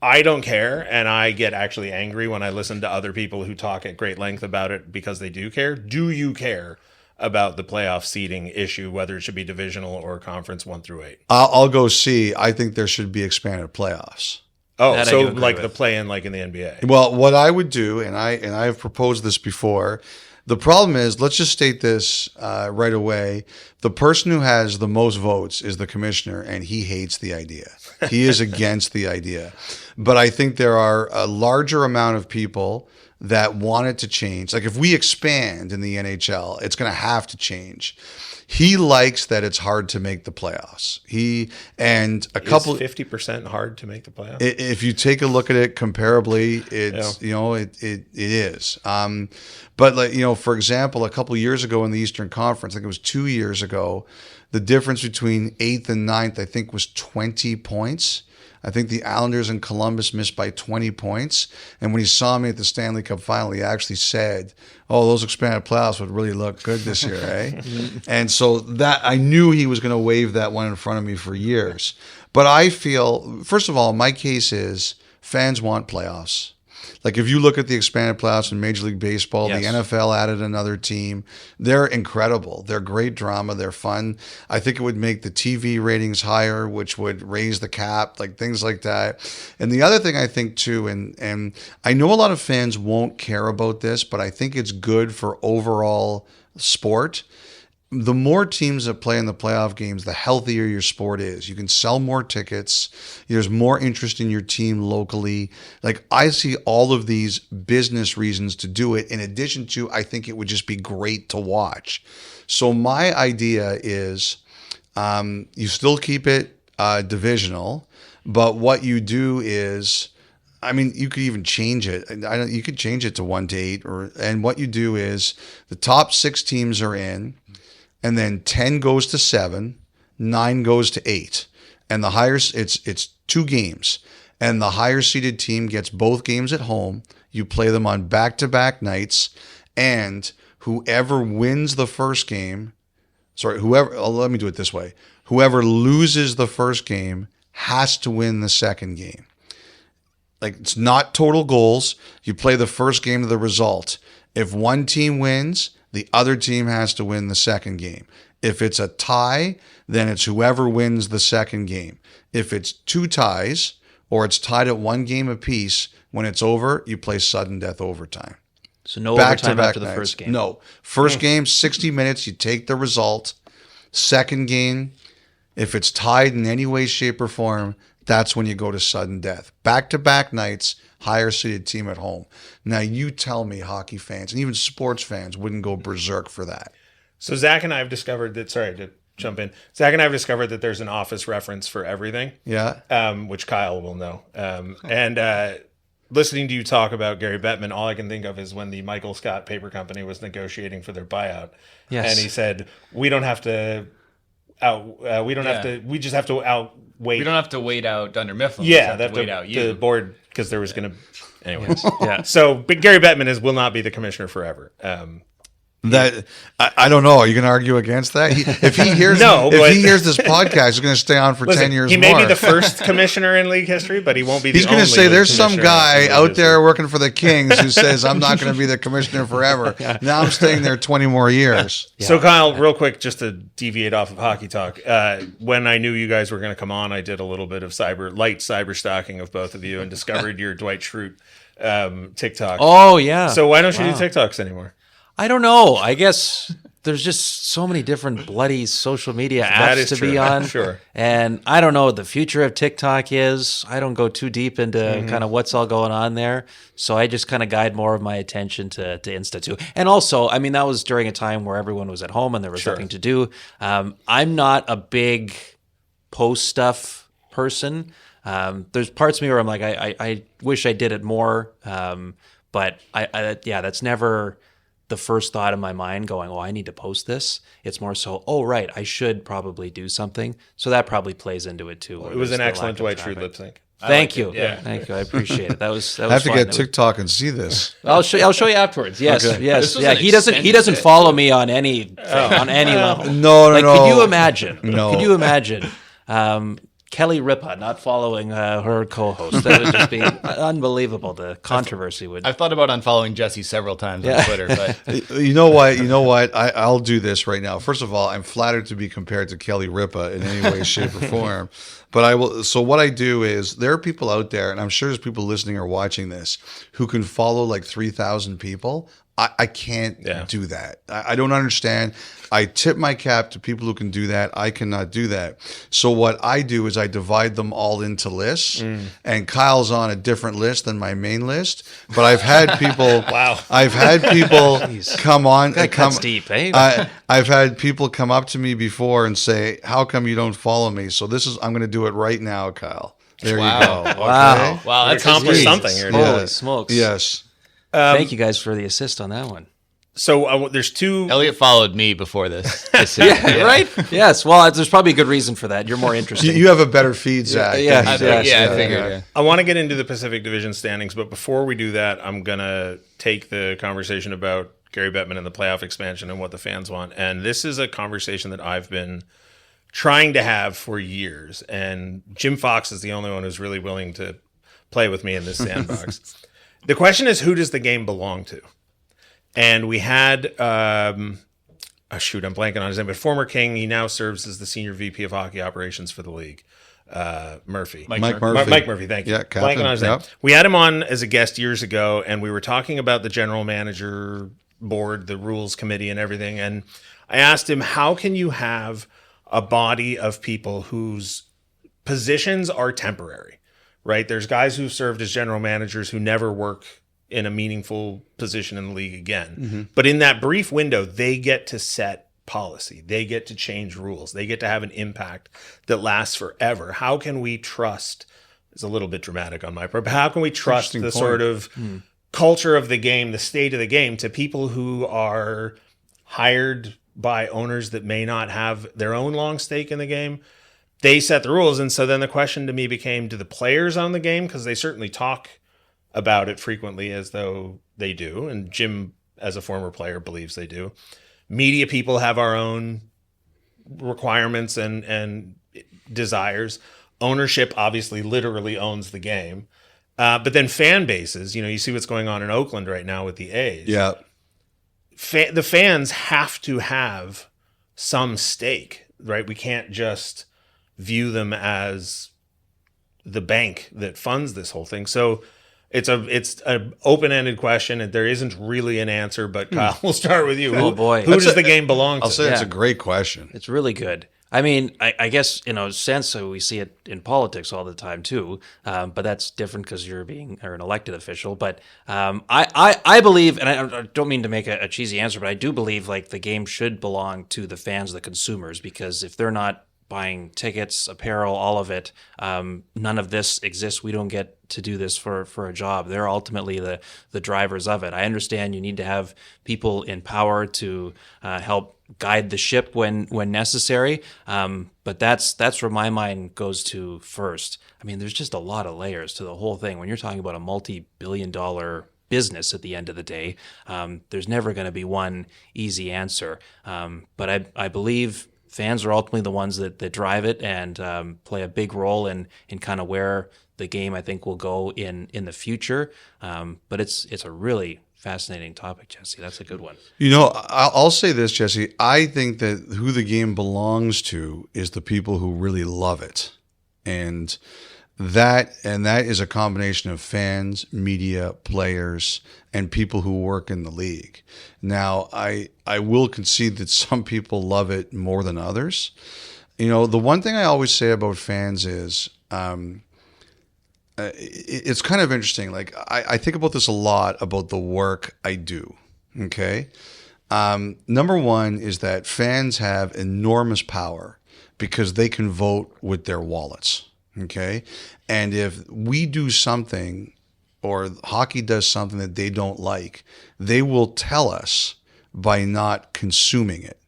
I don't care, and I get actually angry when I listen to other people who talk at great length about it because they do care. Do you care about the playoff seeding issue, whether it should be divisional or conference 1 through 8? I'll go see. I think there should be expanded playoffs. Oh, That I so do agree like with. the play-in like in the NBA. Well, what I would do, and I've proposed this before, the problem is, let's just state this right away. The person who has the most votes is the commissioner, and he hates the idea. He is against the idea. But I think there are a larger amount of people that want it to change. Like, if we expand in the NHL, it's going to have to change. He likes that it's hard to make the playoffs. Is 50% hard to make the playoffs? If you take a look at it comparably, it's it is. But like, for example, a couple of years ago in the Eastern Conference, I think it was 2 years ago, the difference between 8th and 9th, I think, was 20 points. I think the Islanders and Columbus missed by 20 points. And when he saw me at the Stanley Cup final, he actually said, oh, those expanded playoffs would really look good this year, eh? And so that I knew he was going to wave that one in front of me for years. But I feel, first of all, my case is fans want playoffs. Like, if you look at the expanded playoffs in Major League Baseball, Yes. the NFL added another team. They're incredible. They're great drama. They're fun. I think it would make the TV ratings higher, which would raise the cap, like things like that. And the other thing I think too, and I know a lot of fans won't care about this, but I think it's good for overall sport. The more teams that play in the playoff games, the healthier your sport is. You can sell more tickets. There's more interest in your team locally. Like, I see all of these business reasons to do it. In addition to, I think it would just be great to watch. So my idea is you still keep it divisional, but what you do is, I mean, you could even change it. You could change it to 1 to 8, and what you do is the top 6 teams are in. And then 10 goes to 7, 9 goes to 8. And the higher, it's 2 games. And the higher seeded team gets both games at home. You play them on back-to-back nights. And whoever wins the first game, let me do it this way. Whoever loses the first game has to win the second game. Like, it's not total goals. You play the first game of the result. If one team wins, the other team has to win the second game. If it's a tie, then it's whoever wins the second game. If it's 2 ties or it's tied at 1 game apiece, when it's over, you play sudden death overtime. So no overtime after the first game? No. First game, 60 minutes, you take the result. Second game, if it's tied in any way, shape, or form, that's when you go to sudden death. Back-to-back nights, higher-seeded team at home. Now, you tell me hockey fans, and even sports fans, wouldn't go berserk for that. So Zach and I have discovered that, sorry to jump in, Zach and I have discovered that there's an Office reference for everything. Yeah. Which Kyle will know. And listening to you talk about Gary Bettman, all I can think of is when the Michael Scott Paper Company was negotiating for their buyout. Yes. And he said, we just have to outwait. We don't have to wait out Dunder Mifflin. Yeah, we have to wait out you. the board, because there was going to, anyways. Yeah. So, but Gary Bettman will not be the commissioner forever. That I don't know. Are you going to argue against that? If he hears he hears this podcast, he's going to stay on for 10 years he more. may be the first commissioner in league history, but he won't be. He's going to say there's some commissioner guy in league out history. there working for the Kings who says I'm not going to be the commissioner forever. Now I'm staying there 20 more years. So Kyle, real quick, just to deviate off of hockey talk, when I knew you guys were going to come on, I did a little bit of light cyber stalking of both of you and discovered your Dwight Schrute TikTok. Oh, yeah. So why don't you do TikToks anymore? I don't know. I guess there's just so many different bloody social media That apps is to true. be on. Sure. And I don't know what the future of TikTok is. I don't go too deep into kind of what's all going on there. So I just kind of guide more of my attention to Insta too. And also, I mean, that was during a time where everyone was at home and there was nothing to do. I'm not a big post stuff person. There's parts of me where I'm like, I wish I did it more. But that's never the first thought in my mind going, oh, I need to post this. It's more so, oh, right, I should probably do something. So that probably plays into it too. It was an excellent Dwight Schrute lip sync. Thank you. Yeah. Thank you. I appreciate it. That was I have to fun. get TikTok and see this. I'll show you afterwards. Yes. Okay. Yes. This was Yeah. an He doesn't extended follow me on any level. No. Could you imagine? No. Could you imagine? Kelly Ripa not following her co-host. That would just be unbelievable. The controversy would. I've thought about unfollowing Jesse several times on Twitter, but You know what? I'll do this right now. First of all, I'm flattered to be compared to Kelly Ripa in any way, shape, or form. But I will. So what I do is there are people out there, and I'm sure there's people listening or watching this who can follow like 3,000 people. I can't do that. I don't understand. I tip my cap to people who can do that. I cannot do that. So what I do is I divide them all into lists, and Kyle's on a different list than my main list. But I've had people. Wow. I've had people come on. That cuts deep, eh? I've had people come up to me before and say, "How come you don't follow me?" So I'm going to do it right now, Kyle. There you go. Okay? wow, that's accomplished sweet. something here. Holy smokes! Yes. Thank you guys for the assist on that one. So there's two. Elliot followed me before this. Right? Yes. Well, there's probably a good reason for that. You're more interesting. You have a better feed, Zach. Yeah, than he does. I figured. I want to get into the Pacific Division standings, but before we do that, I'm gonna take the conversation about Gary Bettman and the playoff expansion and what the fans want. And this is a conversation that I've been trying to have for years. And Jim Fox is the only one who's really willing to play with me in this sandbox. The question is, who does the game belong to? And we had, I'm blanking on his name, but former King. He now serves as the senior VP of hockey operations for the league. Murphy. Mike Murphy. Mike Murphy, thank you. Yeah, captain. Blanking on his name. Yep. We had him on as a guest years ago, and we were talking about the general manager board, the rules committee, and everything. And I asked him, how can you have a body of people whose positions are temporary? Right? There's guys who've served as general managers who never work in a meaningful position in the league again. Mm-hmm. But in that brief window, they get to set policy. They get to change rules. They get to have an impact that lasts forever. How can we trust, it's a little bit dramatic on my part, but how can we trust the sort of culture of the game, the state of the game, to people who are hired by owners that may not have their own long stake in the game? They set the rules. And so then the question to me became, do the players own the game? Because they certainly talk about it frequently as though they do. And Jim, as a former player, believes they do. Media people have our own requirements and desires. Ownership obviously literally owns the game. But then fan bases, you see what's going on in Oakland right now with the A's. Yeah. the fans have to have some stake, right? We can't just view them as the bank that funds this whole thing. So it's an open-ended question, and there isn't really an answer. But Kyle, we'll start with you. Oh, boy. Who does the game belong to? I'll say it's a great question. It's really good. I mean, I guess in a sense, we see it in politics all the time too, but that's different because you're an elected official. But I believe, and I don't mean to make a cheesy answer, but I do believe like the game should belong to the fans, the consumers, because if they're not buying tickets, apparel, all of it, none of this exists. We don't get to do this for a job. They're ultimately the drivers of it. I understand you need to have people in power to help guide the ship when necessary, but that's where my mind goes to first. I mean, there's just a lot of layers to the whole thing. When you're talking about a multi-billion-dollar business at the end of the day, there's never going to be one easy answer. But I believe fans are ultimately the ones that drive it and play a big role in kind of where the game, I think, will go in the future. But it's a really fascinating topic, Jesse. That's a good one. You know, I'll say this, Jesse. I think that who the game belongs to is the people who really love it. And that is a combination of fans, media, players, and people who work in the league. Now, I will concede that some people love it more than others. You know, the one thing I always say about fans is it's kind of interesting. Like, I think about this a lot about the work I do, okay? Number one is that fans have enormous power because they can vote with their wallets. Okay. And if we do something or hockey does something that they don't like, they will tell us by not consuming it.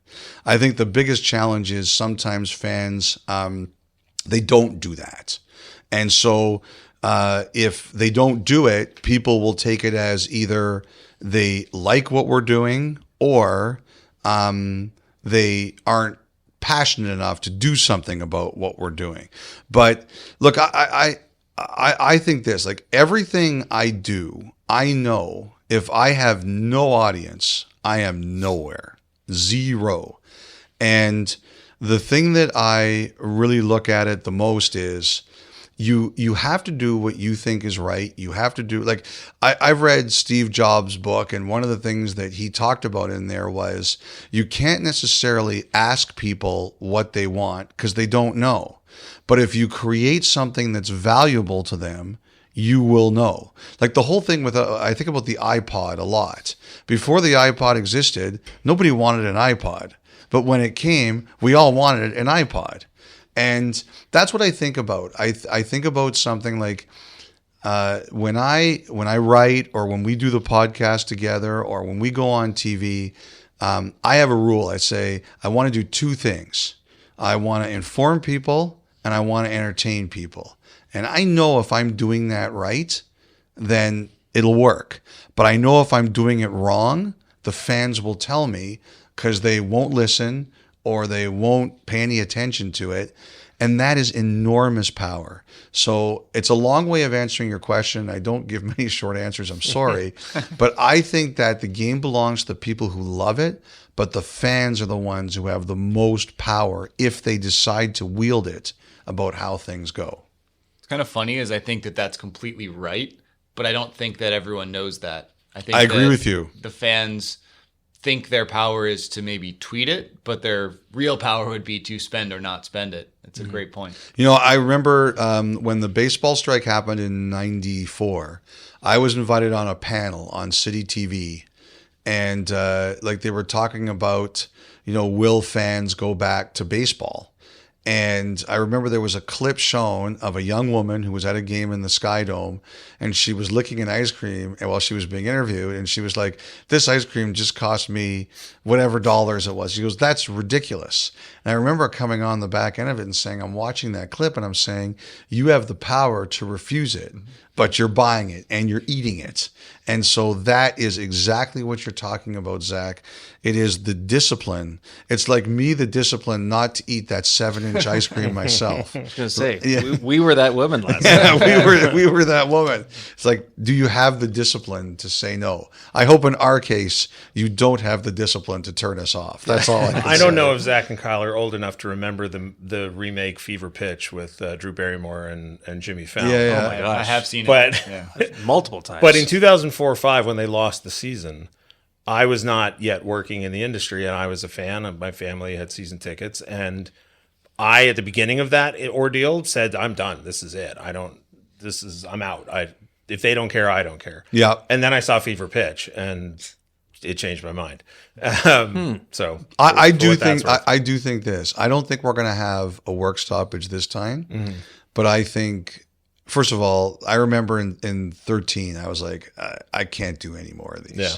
I think the biggest challenge is sometimes fans, they don't do that. And so if they don't do it, people will take it as either they like what we're doing or they aren't passionate enough to do something about what we're doing. But look, I think this, like everything I do, I know if I have no audience, I am nowhere, zero. And the thing that I really look at it the most is you have to do what you think is right. You have to do, like, I've read Steve Jobs' book, and one of the things that he talked about in there was you can't necessarily ask people what they want because they don't know. But if you create something that's valuable to them, you will know. Like the whole thing with, I think about the iPod a lot. Before the iPod existed, nobody wanted an iPod. But when it came, we all wanted an iPod. And that's what I think about. I think about something like when I write or when we do the podcast together or when we go on TV, I have a rule. I say I want to do two things. I want to inform people and I want to entertain people. And I know if I'm doing that right, then it'll work. But I know if I'm doing it wrong, the fans will tell me because they won't listen or they won't pay any attention to it. And that is enormous power. So it's a long way of answering your question. I don't give many short answers. I'm sorry. But I think that the game belongs to the people who love it, but the fans are the ones who have the most power if they decide to wield it about how things go. It's kind of funny is I think that that's completely right, but I don't think that everyone knows that. I agree with you. The fans think their power is to maybe tweet it, but their real power would be to spend or not spend it. That's a great point. You know, I remember when the baseball strike happened in '94, I was invited on a panel on City TV, and like they were talking about, you know, will fans go back to baseball? And I remember there was a clip shown of a young woman who was at a game in the Sky Dome, and she was licking an ice cream while she was being interviewed, and she was like, this ice cream just cost me whatever dollars it was. She goes, that's ridiculous. And I remember coming on the back end of it and saying, I'm watching that clip and I'm saying, you have the power to refuse it, but you're buying it and you're eating it. And so that is exactly what you're talking about, Zach. It is the discipline. It's like me, the discipline not to eat that 7-inch ice cream myself. I was going to say, we were that woman last night. Yeah, we were that woman. It's like, do you have the discipline to say no? I hope in our case, you don't have the discipline to turn us off. That's all I can I say. don't know if Zach and Kyle are old enough to remember the remake Fever Pitch with Drew Barrymore and Jimmy Fallon. Yeah. Oh my gosh. I have seen But it. Multiple times. But in 2004-05, when they lost the season, I was not yet working in the industry, and I was a fan. And my family had season tickets, and I, at the beginning of that ordeal, said, "I'm done. This is it. I'm out. If they don't care, I don't care." Yeah. And then I saw Fever Pitch, and it changed my mind. So I do think this. I don't think we're going to have a work stoppage this time, but I think. First of all, I remember in 13, I was like, I can't do any more of these. Yeah.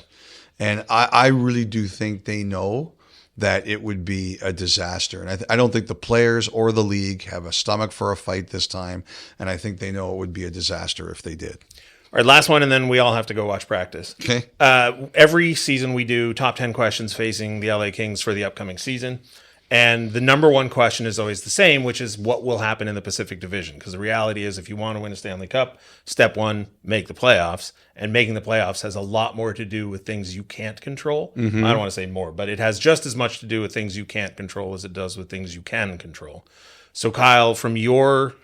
And I really do think they know that it would be a disaster. And I don't think the players or the league have a stomach for a fight this time. And I think they know it would be a disaster if they did. All right, last one, and then we all have to go watch practice. Okay. Every season we do top 10 questions facing the LA Kings for the upcoming season. And the number one question is always the same, which is what will happen in the Pacific Division? Because the reality is, if you want to win a Stanley Cup, step one, make the playoffs. And making the playoffs has a lot more to do with things you can't control. I don't want to say more, but it has just as much to do with things you can't control as it does with things you can control. So, Kyle, from your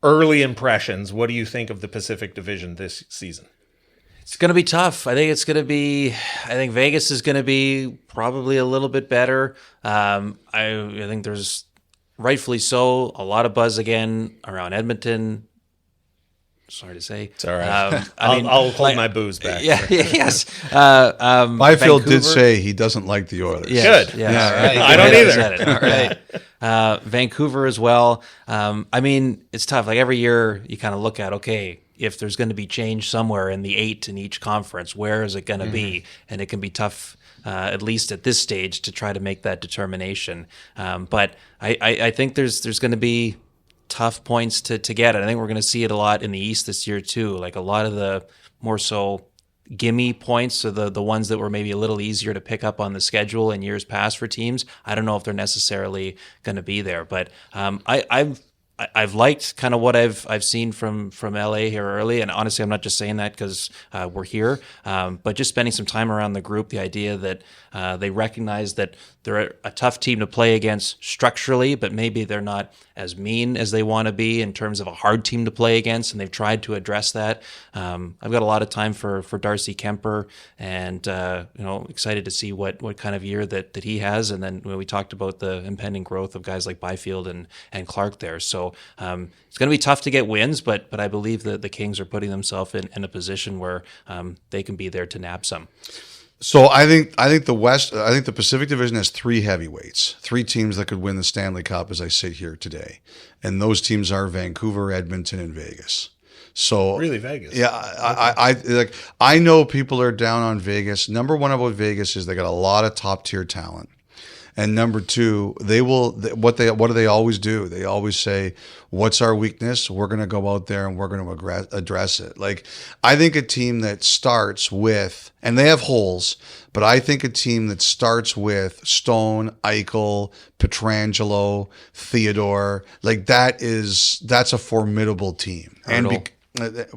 early impressions, what do you think of the Pacific Division this season? It's going to be tough. I think Vegas is going to be probably a little bit better. I think there's, rightfully so, a lot of buzz again around Edmonton. Sorry to say. It's all right. I'll hold my booze back. Yes. Byfield did say he doesn't like the Oilers. Good. Yeah. I don't either. All right. Vancouver as well. It's tough. Like every year you kind of look at, okay, if there's going to be change somewhere in the 8 in each conference, where is it going to be? And it can be tough, at least at this stage, to try to make that determination. But I think there's going to be tough points to get it. I think we're going to see it a lot in the East this year too. Like a lot of the more so gimme points are the ones that were maybe a little easier to pick up on the schedule in years past for teams. I don't know if they're necessarily going to be there, but I've liked kind of what I've seen from LA here early, and honestly, I'm not just saying that because we're here, but just spending some time around the group. The idea that they recognize that they're a tough team to play against structurally, but maybe they're not as mean as they want to be in terms of a hard team to play against, and they've tried to address that. I've got a lot of time for Darcy Kemper, and excited to see what kind of year that he has. And then when we talked about the impending growth of guys like Byfield and Clarke there, so it's going to be tough to get wins, but I believe that the Kings are putting themselves in a position where they can be there to nab some. So I think the Pacific Division has 3 heavyweights, 3 teams that could win the Stanley Cup as I sit here today. And those teams are Vancouver, Edmonton, and Vegas. So really, Vegas. Yeah, I know people are down on Vegas. Number one about Vegas is they got a lot of top tier talent. And number 2, what do they always do? They always say, what's our weakness? We're going to go out there and we're going to address it. Like, I think a team that starts with, and they have holes, but I think a team that starts with Stone, Eichel, Pietrangelo, Theodore, like that's a formidable team.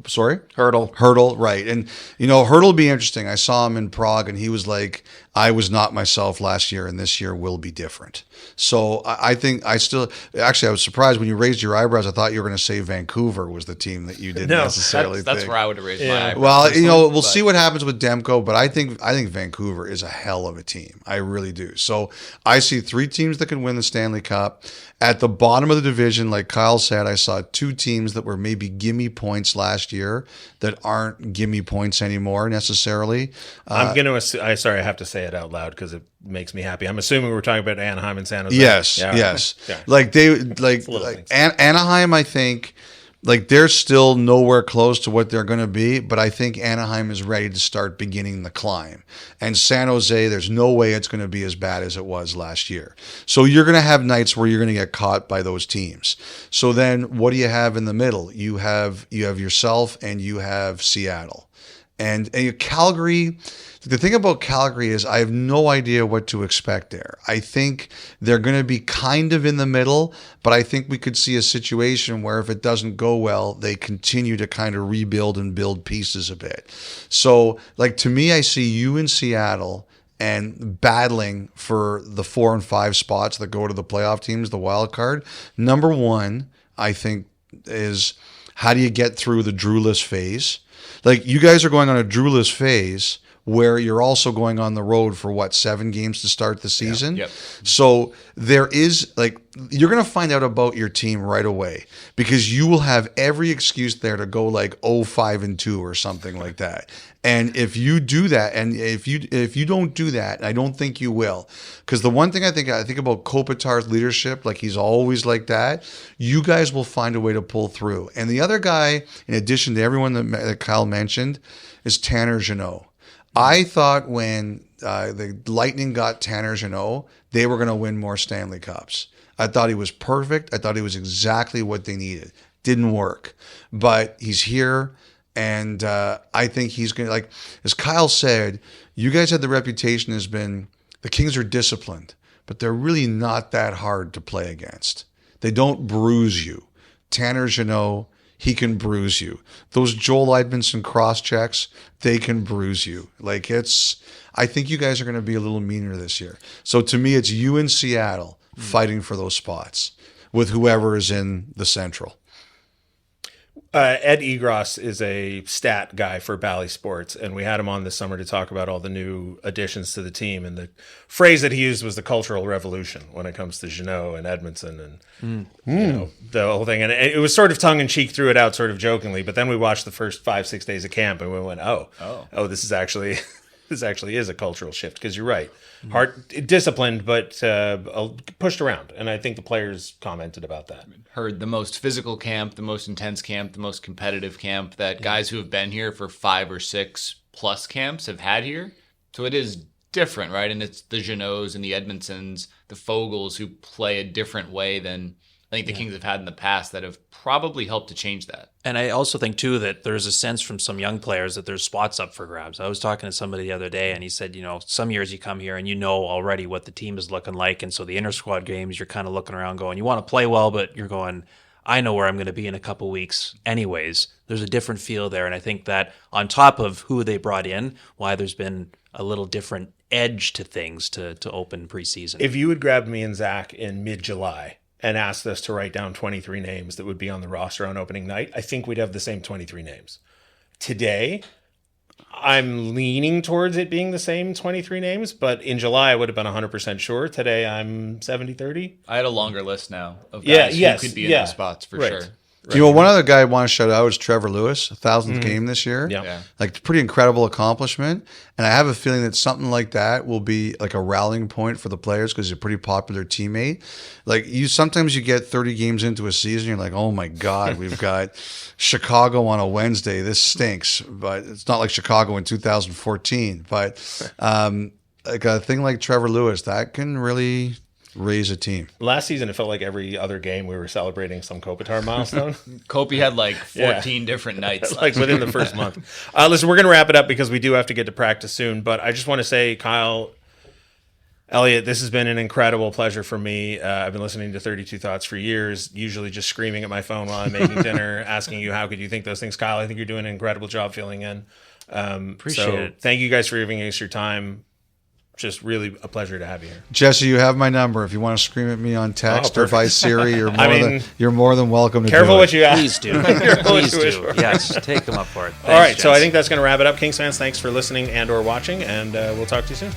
Sorry? Hurdle, right. And, Hurdle will be interesting. I saw him in Prague, and he was like, I was not myself last year, and this year will be different. So I think I was surprised when you raised your eyebrows. I thought you were going to say Vancouver was the team that you didn't necessarily think. That's where I would have raised my eyebrows. Well, we'll see what happens with Demko, but I think Vancouver is a hell of a team. I really do. So I see 3 teams that can win the Stanley Cup. At the bottom of the division, like Kyle said, I saw 2 teams that were maybe gimme points last year that aren't gimme points anymore necessarily. I'm going to I have to say it out loud because it makes me happy. I'm assuming we're talking about Anaheim and San Jose. Yes. Yeah. Like Anaheim, I think, like they're still nowhere close to what they're going to be, but I think Anaheim is ready to start beginning the climb. And San Jose, there's no way it's going to be as bad as it was last year. So you're going to have nights where you're going to get caught by those teams. So then what do you have in the middle? You have yourself and you have Seattle. And Calgary, the thing about Calgary is I have no idea what to expect there. I think they're going to be kind of in the middle, but I think we could see a situation where if it doesn't go well, they continue to kind of rebuild and build pieces a bit. So, like, to me, I see you in Seattle and battling for the 4 and 5 spots that go to the playoff teams, the wild card. Number one, I think, is how do you get through the Drew-less phase? Like, you guys are going on a Drew-less phase where you're also going on the road for 7 games to start the season. Yep. So there is, like, you're going to find out about your team right away because you will have every excuse there to go like 0-5-2 or something like that. And if you do that, and if you don't do that, I don't think you will, because the one thing I think about Kopitar's leadership, like he's always like that. You guys will find a way to pull through. And the other guy, in addition to everyone that Kyle mentioned, is Tanner Jeannot. I thought when the Lightning got Tanner Jeannot, they were going to win more Stanley Cups. I thought he was perfect. I thought he was exactly what they needed. Didn't work, but he's here, and I think he's going to, like, as Kyle said, you guys had the reputation as been, the Kings are disciplined, but they're really not that hard to play against. They don't bruise you. Tanner Jeannot, he can bruise you. Those Joel Edmondson cross checks, they can bruise you. Like, I think you guys are going to be a little meaner this year. So to me, it's you in Seattle fighting for those spots with whoever is in the Central. Ed Egros is a stat guy for Bally Sports, and we had him on this summer to talk about all the new additions to the team. And the phrase that he used was the cultural revolution when it comes to Jeannot and Edmondson and the whole thing. And it was sort of tongue-in-cheek, threw it out sort of jokingly, but then we watched the first 5-6 days of camp, and we went, oh, this is actually... This actually is a cultural shift, because you're right. Hard, disciplined, but pushed around. And I think the players commented about that. Heard the most physical camp, the most intense camp, the most competitive camp that guys who have been here for 5 or 6 plus camps have had here. So it is different, right? And it's the Jeannots and the Edmondsons, the Fogels who play a different way than I think the Kings have had in the past that have probably helped to change that. And I also think, too, that there's a sense from some young players that there's spots up for grabs. I was talking to somebody the other day, and he said, some years you come here and you know already what the team is looking like. And so the inter-squad games, you're kind of looking around going, you want to play well, but you're going, I know where I'm going to be in a couple weeks anyways. There's a different feel there. And I think that on top of who they brought in, why there's been a little different edge to things to open preseason. If you had grabbed me and Zach in mid-July and asked us to write down 23 names that would be on the roster on opening night, I think we'd have the same 23 names. Today, I'm leaning towards it being the same 23 names, but in July, I would have been 100% sure. Today, I'm 70-30. I had a longer list now of guys who could be in those spots for sure. Right. One other guy I want to shout out is Trevor Lewis, 1,000th game this year. Yeah. Like, pretty incredible accomplishment. And I have a feeling that something like that will be like a rallying point for the players because he's a pretty popular teammate. Like, sometimes you get 30 games into a season, you're like, oh my God, we've got Chicago on a Wednesday. This stinks. But it's not like Chicago in 2014. But like a thing like Trevor Lewis, that can really raise a team. Last season, it felt like every other game we were celebrating some Kopitar milestone. Kopi had like 14 different nights. Like within the first month. Listen, we're going to wrap it up because we do have to get to practice soon. But I just want to say, Kyle, Elliotte, this has been an incredible pleasure for me. I've been listening to 32 Thoughts for years, usually just screaming at my phone while I'm making dinner, asking you, how could you think those things? Kyle, I think you're doing an incredible job filling in. Appreciate it. Thank you guys for giving us your time. Just really a pleasure to have you here. Jesse, you have my number. If you want to scream at me on text or by Siri, you're more than welcome to do it. Careful what you ask. Please do. Please do. Yes, take them up for it. Thanks, all right, Jesse. so I think that's going to wrap it up. Kings fans, thanks for listening and or watching, and we'll talk to you soon.